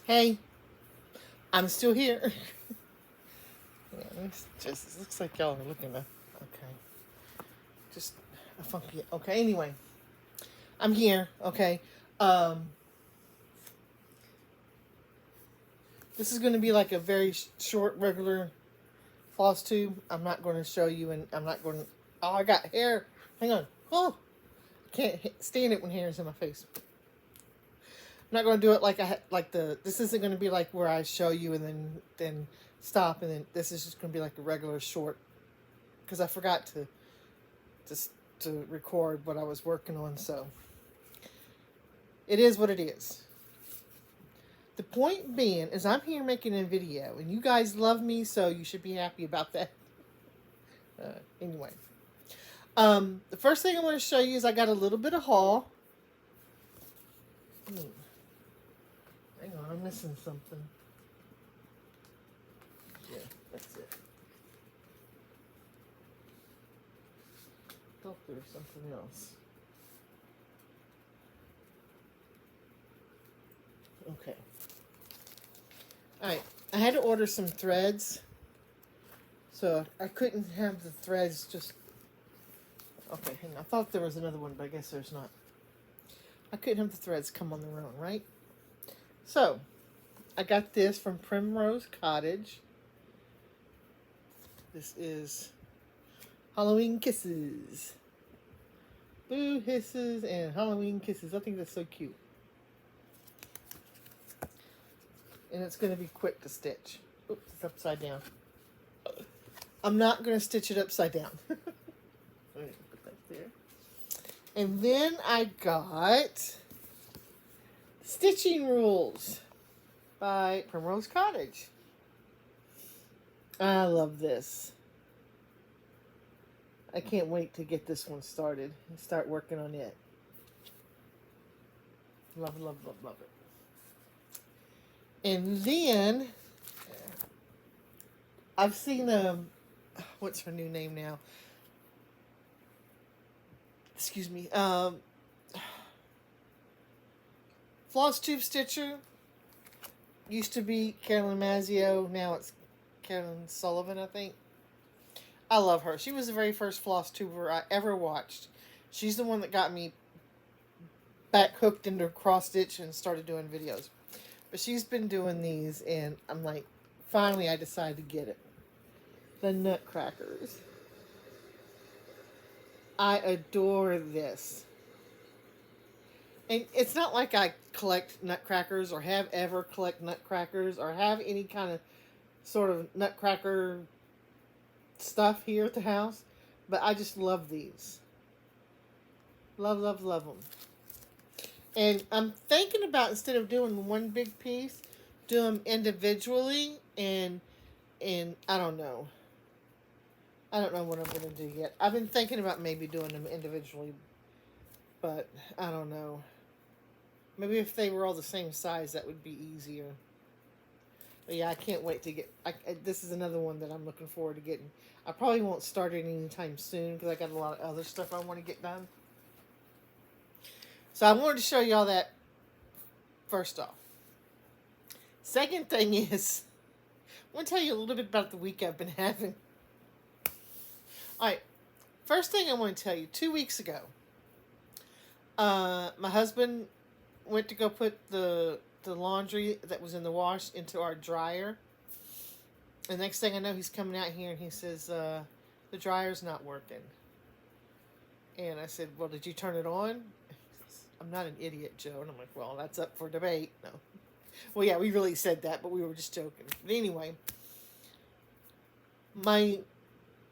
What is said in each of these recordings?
Hey, I'm still here. Yeah, it looks like y'all are looking at. Okay, just a funky. Okay, anyway, I'm here. Okay, um, this is going to be like a very short, regular floss tube. I'm not going to show you, and I'm not going to. Oh, I got hair. Hang on. Oh, I can't stand it when hair is in my face. I'm not going to do it like like the. This isn't going to be like where I show you and then stop, and then this is just going to be like a regular short because I forgot to to record what I was working on. So it is what it is. The point being is I'm here making a video, and you guys love me, so you should be happy about that. Anyway, the first thing I want to show you is I got a little bit of haul. Hang on, I'm missing something. Yeah, that's it. Thought there was something else. Okay. Alright, I had to order some threads. So I couldn't have the threads just... Okay, hang on. I thought there was another one, but I guess there's not. I couldn't have the threads come on their own, right? So, I got this from Primrose Cottage. This is Halloween Kisses. Boo hisses and Halloween kisses. I think that's so cute. And it's going to be quick to stitch. Oops, it's upside down. I'm not going to stitch it upside down. Put that there. And then I got Stitching Rules by Primrose Cottage. I love this. I can't wait to get this one started and start working on it. Love, love, love, love it. And then I've seen what's her new name now? Excuse me. Flosstube Stitcher. Used to be Carolyn Mazzio. Now it's Carolyn Sullivan, I think. I love her. She was the very first floss tuber I ever watched. She's the one that got me back hooked into cross stitch and started doing videos. But she's been doing these, and I'm like, finally I decided to get it. The Nutcrackers. I adore this. And it's not like I collect nutcrackers or have ever collect nutcrackers or have any kind of sort of nutcracker stuff here at the house, but I just love these. Love, love, love them. And I'm thinking about, instead of doing one big piece, do them individually, and I don't know. I don't know what I'm going to do yet. I've been thinking about maybe doing them individually, but I don't know. Maybe if they were all the same size, that would be easier. But yeah, I can't wait to get... this is another one that I'm looking forward to getting. I probably won't start it anytime soon because I got a lot of other stuff I want to get done. So I wanted to show you all that first off. Second thing is, I want to tell you a little bit about the week I've been having. Alright, first thing I want to tell you, 2 weeks ago, my husband went to go put the laundry that was in the wash into our dryer. The next thing I know, he's coming out here and he says, the dryer's not working. And I said, well, did you turn it on? I'm not an idiot, Joe. And I'm like, well, that's up for debate. No. Well, yeah, we really said that, but we were just joking. But anyway, my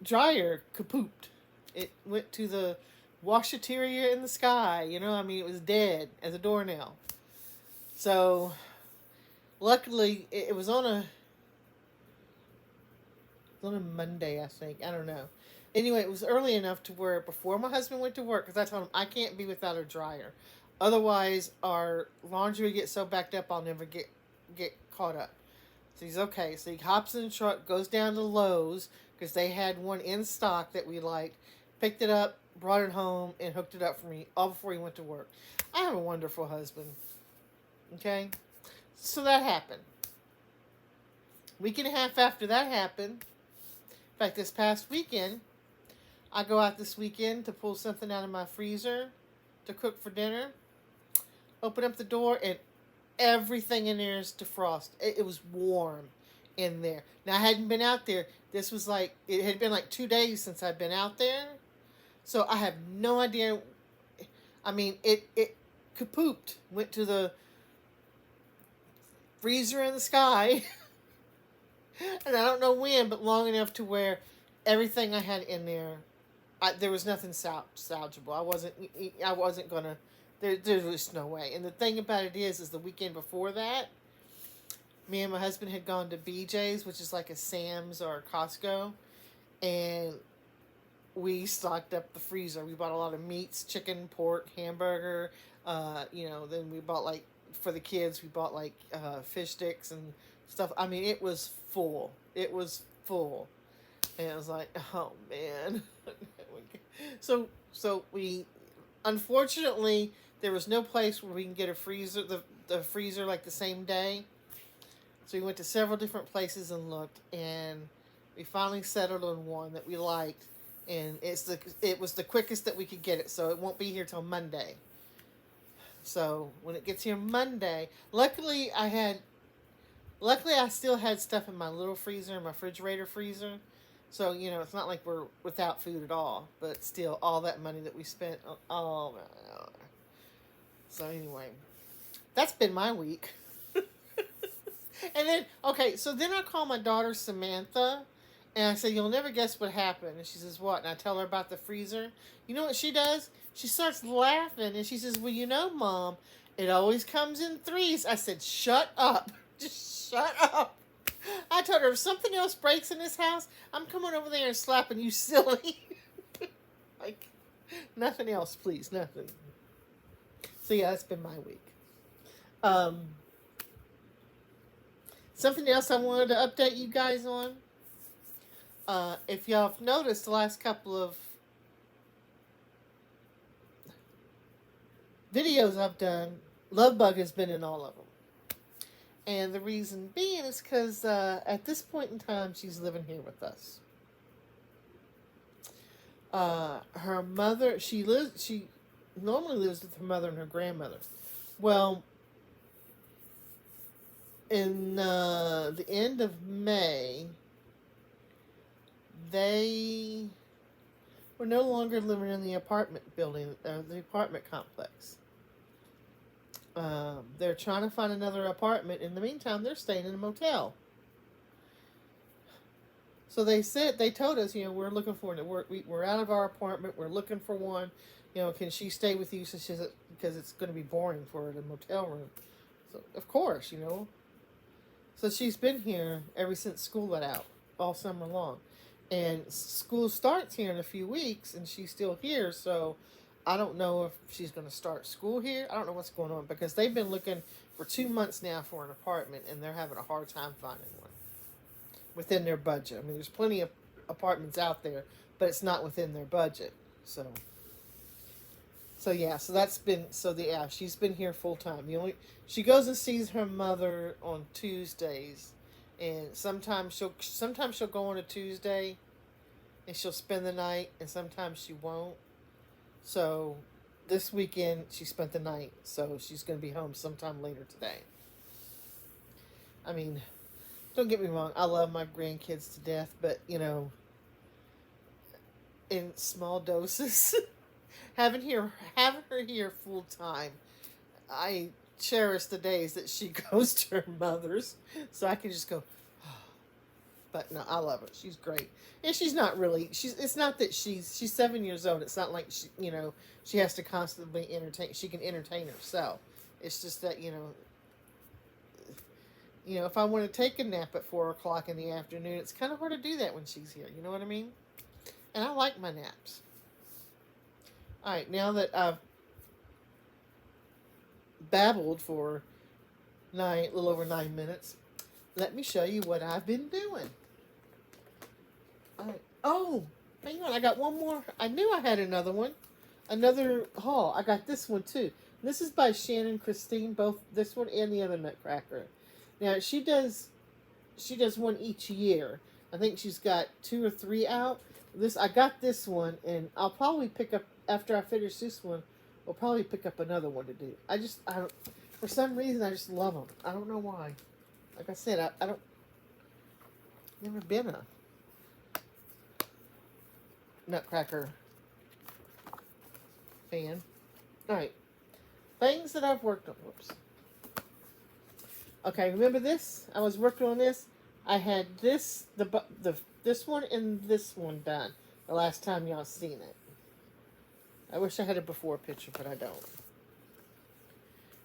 dryer kapooped. It went to the washateria in the sky. You know, I mean, it was dead as a doornail. So, luckily, it was on a Monday, I think. I don't know. Anyway, it was early enough to where before my husband went to work, because I told him I can't be without a dryer. Otherwise, our laundry would get so backed up I'll never get caught up. So he's okay. So he hops in the truck, goes down to Lowe's, because they had one in stock that we liked, picked it up, brought it home, and hooked it up for me all before he went to work. I have a wonderful husband. Okay? so that happened. Week and a half after that happened, in fact, this past weekend, I go out this weekend to pull something out of my freezer to cook for dinner. Open up the door, and everything in there is defrosted. It was warm in there. Now, I hadn't been out there. This was like, it had been like 2 days since I'd been out there. So I have no idea. I mean, it kapooped. Went to the freezer in the sky. And I don't know when, but long enough to where everything I had in there, there was nothing salvageable. I wasn't gonna. There was no way. And the thing about it is the weekend before that, me and my husband had gone to BJ's, which is like a Sam's or a Costco, and we stocked up the freezer. We bought a lot of meats, chicken, pork, hamburger. Then we bought, like, for the kids, we bought like fish sticks and stuff. I mean, it was full. It was full. And it was like, oh man. So we, unfortunately, there was no place where we can get a freezer, the freezer, like the same day. So we went to several different places and looked, and we finally settled on one that we liked, and it was the quickest that we could get it, so it won't be here till Monday. So when it gets here Monday, luckily I still had stuff in my little freezer, my refrigerator freezer. So, it's not like we're without food at all. But still, all that money that we spent. Oh, so anyway, that's been my week. And then, okay, so then I call my daughter Samantha. And I say, you'll never guess what happened. And she says, what? And I tell her about the freezer. You know what she does? She starts laughing. And she says, well, Mom, it always comes in threes. I said, shut up. Just shut up. I told her, if something else breaks in this house, I'm coming over there and slapping you silly. Like, nothing else, please. Nothing. So, yeah, that's been my week. Something else I wanted to update you guys on. If y'all have noticed, the last couple of videos I've done, Lovebug has been in all of them. And the reason being is because at this point in time, she's living here with us. Her mother, she normally lives with her mother and her grandmother. Well, in the end of May, they were no longer living in the apartment building, the apartment complex. They're trying to find another apartment. In the meantime, they're staying in a motel. So they told us, we're looking for it. We're out of our apartment. We're looking for one. Can she stay with you? So she said, because it's going to be boring for her in a motel room. So of course, So she's been here ever since school let out, all summer long. And school starts here in a few weeks, and she's still here. So I don't know if she's going to start school here. I don't know what's going on, because they've been looking for 2 months now for an apartment, and they're having a hard time finding one within their budget. I mean, there's plenty of apartments out there, but it's not within their budget. So yeah, she's been here full time. She goes and sees her mother on Tuesdays, and sometimes she'll go on a Tuesday, and she'll spend the night, and sometimes she won't. So this weekend she spent the night, so she's going to be home sometime later today. I mean, don't get me wrong, I love my grandkids to death, but in small doses. having her here full time, I cherish the days that she goes to her mother's, so I can just go. But no, I love her. She's great. And she's not really, it's not that she's 7 years old. It's not like she has to constantly entertain. She can entertain herself. It's just that, if I want to take a nap at 4 o'clock in the afternoon, it's kind of hard to do that when she's here. You know what I mean? And I like my naps. All right, now that I've babbled for a little over 9 minutes, let me show you what I've been doing. All right. Oh, hang on. I got one more. I knew I had another one. Another haul. I got this one too. This is by Shannon Christine, both this one and the other Nutcracker. Now she does one each year. I think she's got 2 or 3 out. I got this one, and I'll probably pick up after I finish this one. We'll probably pick up another one to do. I don't. For some reason, I just love them. I don't know why. Like I said, I don't. Never been a Nutcracker fan. All right, things that I've worked on. Whoops. Okay, remember this? I was working on this. I had this this one and this one done the last time y'all seen it. I wish I had a before picture, but I don't.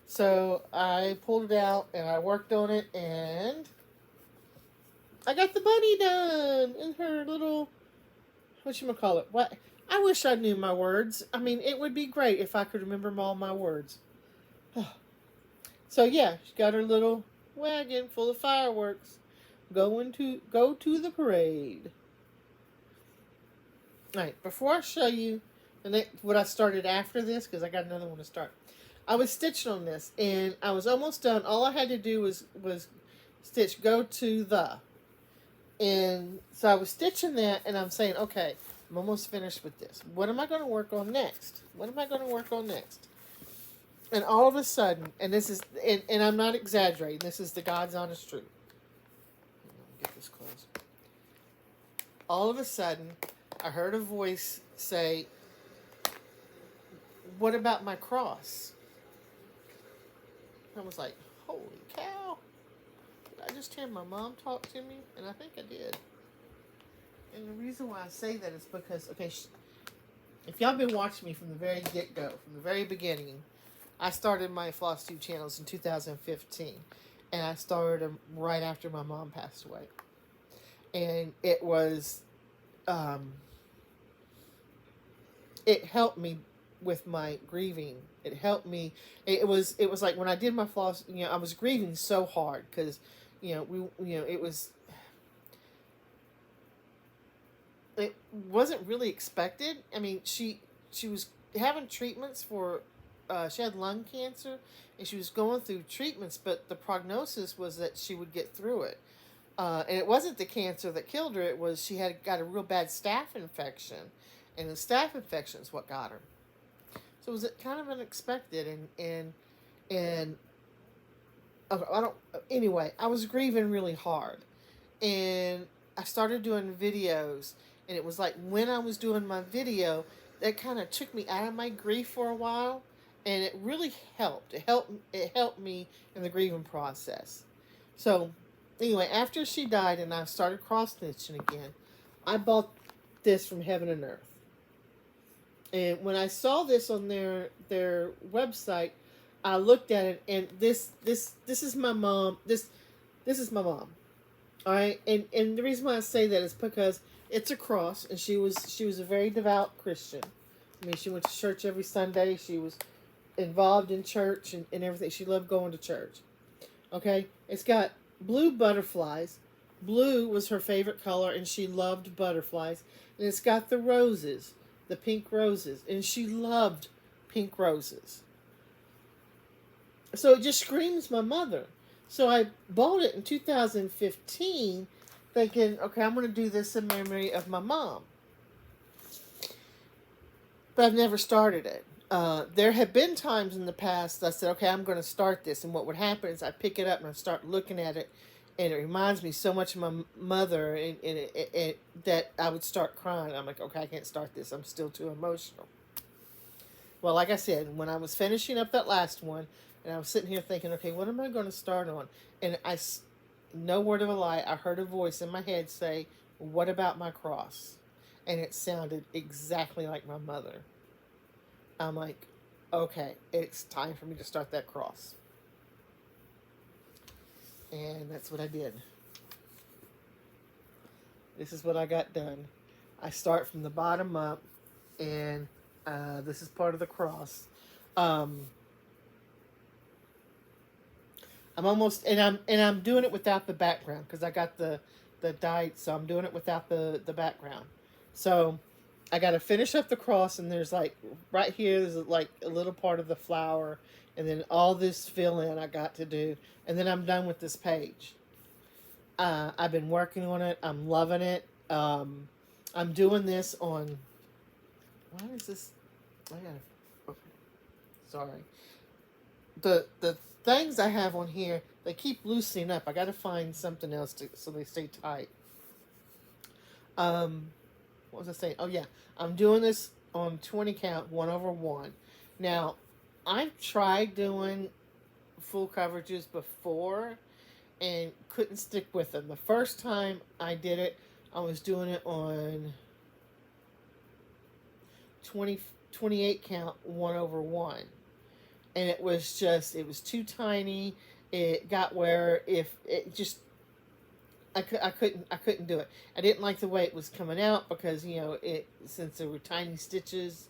So I pulled it out and I worked on it, and I got the bunny done in her little, whatchamacallit. What? I wish I knew my words. I mean, it would be great if I could remember all my words. So yeah, she got her little wagon full of fireworks. Go to the parade. All right, before I show you what I started after this, because I got another one to start. I was stitching on this, and I was almost done. All I had to do was stitch go to the. And so I was stitching that, and I'm saying, okay, I'm almost finished with this. What am I going to work on next? What am I going to work on next? And all of a sudden, and this is, and I'm not exaggerating, this is the God's honest truth. Get this close. All of a sudden, I heard a voice say, what about my cross? I was like, holy cow. Did I just hear my mom talk to me? And I think I did. And the reason why I say that is because, okay, if y'all been watching me from the very get-go, from the very beginning, I started my Flosstube channels in 2015. And I started them right after my mom passed away. And it was, it helped me with my grieving. It helped me. It was like when I did my floss, I was grieving so hard because, it wasn't really expected. I mean, she was having treatments for, she had lung cancer, and she was going through treatments, but the prognosis was that she would get through it. And it wasn't the cancer that killed her. It was she had got a real bad staph infection, and the staph infection is what got her. So it was kind of unexpected, and I don't. Anyway, I was grieving really hard, and I started doing videos, and it was like when I was doing my video, that kind of took me out of my grief for a while, and it really helped. It helped me in the grieving process. So anyway, after she died and I started cross stitching again, I bought this from Heaven and Earth. And when I saw this on their website, I looked at it, and this is my mom. This is my mom. All right, and the reason why I say that is because it's a cross, and she was a very devout Christian. I mean, she went to church every Sunday. She was involved in church and everything. She loved going to church. Okay, it's got blue butterflies. Blue was her favorite color, and she loved butterflies. And it's got the roses, the pink roses, and she loved pink roses. So it just screams my mother. So I bought it in 2015, thinking, okay, I'm going to do this in memory of my mom. But I've never started it. There have been times in the past that I said, okay, I'm going to start this. And what would happen is I pick it up and I start looking at it, and it reminds me so much of my mother, and that I would start crying. I'm like, okay, I can't start this. I'm still too emotional. Well, like I said, when I was finishing up that last one, and I was sitting here thinking, okay, what am I going to start on? And no word of a lie, I heard a voice in my head say, what about my cross? And it sounded exactly like my mother. I'm like, okay, it's time for me to start that cross. And that's what I did. This is what I got done. I start from the bottom up, and this is part of the cross. I'm almost, and I'm doing it without the background because I got the dyed, so I'm doing it without the background. So I got to finish up the cross, and there's like right here, there's like a little part of the flower, and then all this fill in I got to do, and then I'm done with this page. I've been working on it. I'm loving it. I'm doing this on. Why is this? I gotta. Okay, sorry. The things I have on here, they keep loosening up. I got to find something else so they stay tight. Um, what was I saying? Oh yeah, I'm doing this on 20 count 1/1. Now, I've tried doing full coverages before and couldn't stick with them. The first time I did it, I was doing it on 28 count 1/1. And it was too tiny. It got where if it just, I couldn't do it. I didn't like the way it was coming out because, since there were tiny stitches,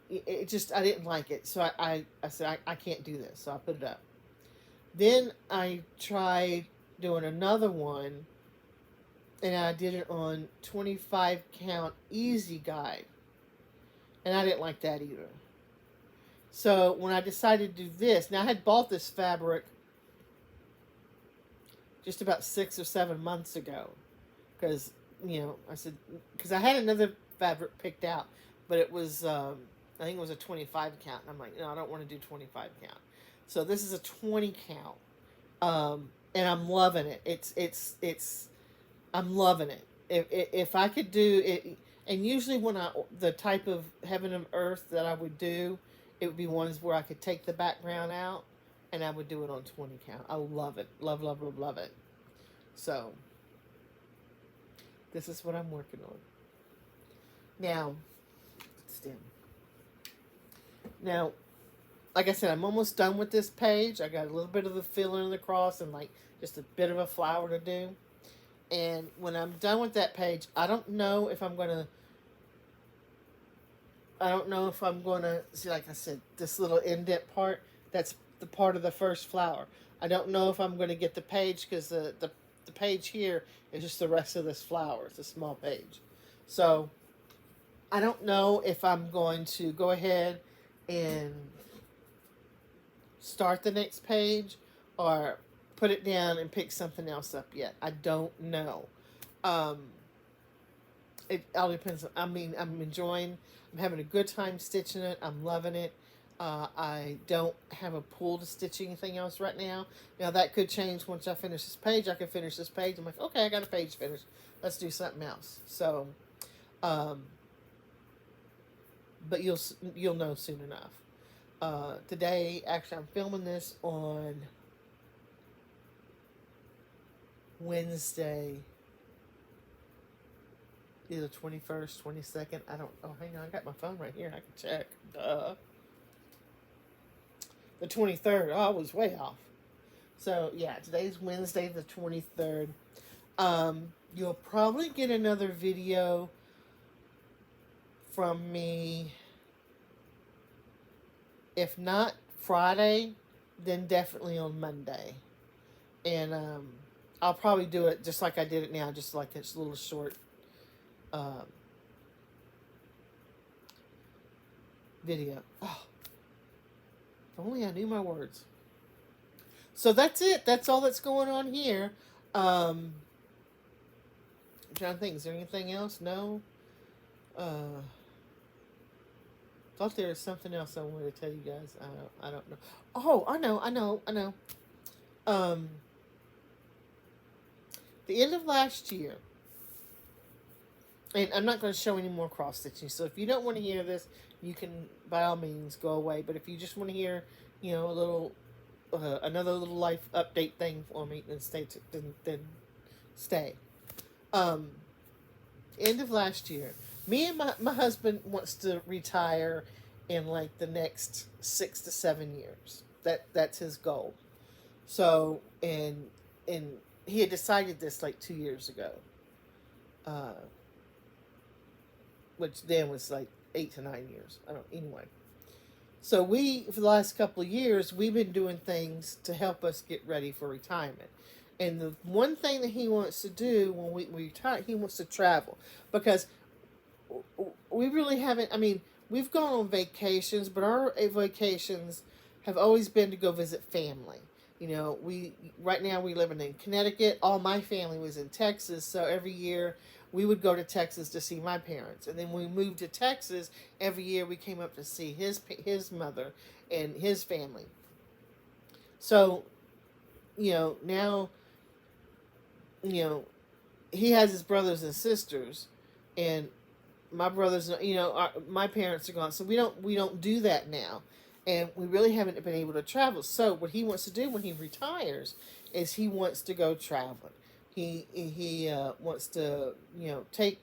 it just, I didn't like it. So I said, I can't do this. So I put it up. Then I tried doing another one, and I did it on 25 count easy guide, and I didn't like that either. So when I decided to do this, now I had bought this fabric just about 6 or 7 months ago, because I said, because I had another fabric picked out, but it was I think it was a 25 count, and I'm like, no, I don't want to do 25 count. So this is a 20 count. And I'm loving it. I'm loving it. If I could do it, and usually when the type of heaven and earth that I would do, it would be ones where I could take the background out, and I would do it on 20 count. I love it. Love, love, love, love it. So, this is what I'm working on. Now, stand. Now, like I said, I'm almost done with this page. I got a little bit of the fill in the cross and like just a bit of a flower to do. And when I'm done with that page, I don't know if I'm going to see, like I said, this little indent part, that's the part of the first flower. I don't know if I'm going to get the page, because the page here is just the rest of this flower. It's a small page. So I don't know if I'm going to go ahead and start the next page or put it down and pick something else up yet. I don't know. It all depends. I'm enjoying, I'm having a good time stitching it. I'm loving it. I don't have a pull to stitch anything else right now. Now that could change once I finish this page. I can finish this page. I'm like, okay, I got a page finished. Let's do something else. So, but you'll know soon enough. Today, actually, I'm filming this on Wednesday, either 21st, 22nd. I don't. Oh, hang on, I got my phone right here. I can check. Duh. The 23rd. Oh, I was way off. So yeah, today's Wednesday, the 23rd. You'll probably get another video from me. If not Friday, then definitely on Monday. And I'll probably do it just like I did it now, just like it's a little short video. Oh, if only I knew my words. So that's it. That's all that's going on here. I'm trying to think. Is there anything else? No. Thought there was something else I wanted to tell you guys. I don't know. Oh, I know. The end of last year, and I'm not going to show any more cross stitching. So if you don't want to hear this, you can by all means go away. But if you just want to hear, a little, another little life update thing for me, then stay. Then stay. End of last year, me and my husband wants to retire in like the next 6 to 7 years. That's his goal. So and he had decided this like 2 years ago, which then was like 8 to 9 years. Anyway. So for the last couple of years, we've been doing things to help us get ready for retirement. And the one thing that he wants to do when we retire, he wants to travel. Because we really haven't. I mean, we've gone on vacations, but our vacations have always been to go visit family. You know, we right now we living in Connecticut. All my family was in Texas, so every year we would go to Texas to see my parents. And then when we moved to Texas, every year we came up to see his mother and his family. So, you know, now, you know, he has his brothers and sisters, and my brothers, you know, my parents are gone, so we don't do that now, and we really haven't been able to travel. So what he wants to do when he retires is he wants to go traveling. He wants to, you know, take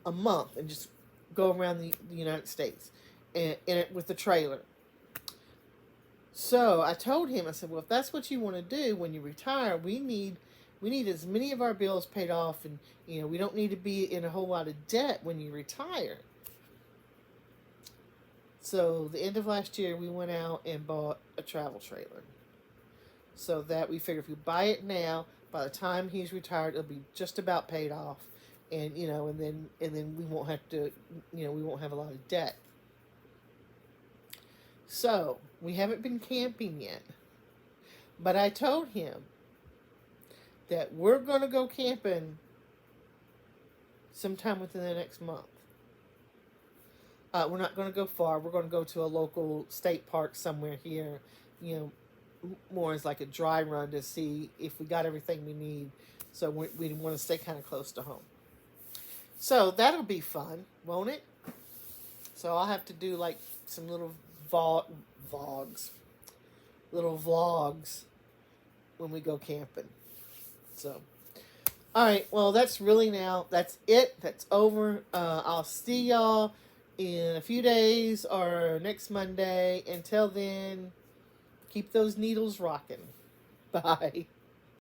a month and just go around the United States, and with the trailer. So I told him, I said, well, if that's what you want to do when you retire, we need as many of our bills paid off, and you know, we don't need to be in a whole lot of debt when you retire. So the end of last year, we went out and bought a travel trailer. So that we figure if we buy it now, by the time he's retired, it'll be just about paid off, and you know, and then we won't have to, you know, we won't have a lot of debt. So we haven't been camping yet, but I told him that we're going to go camping sometime within the next month. We're not going to go far. We're going to go to a local state park somewhere here, you know, more as like a dry run to see if we got everything we need. So we want to stay kind of close to home. So that'll be fun, won't it? So I'll have to do like some little vlogs when we go camping. So, all right. Well, that's it. That's over. I'll see y'all in a few days or next Monday. Until then, keep those needles rocking. Bye.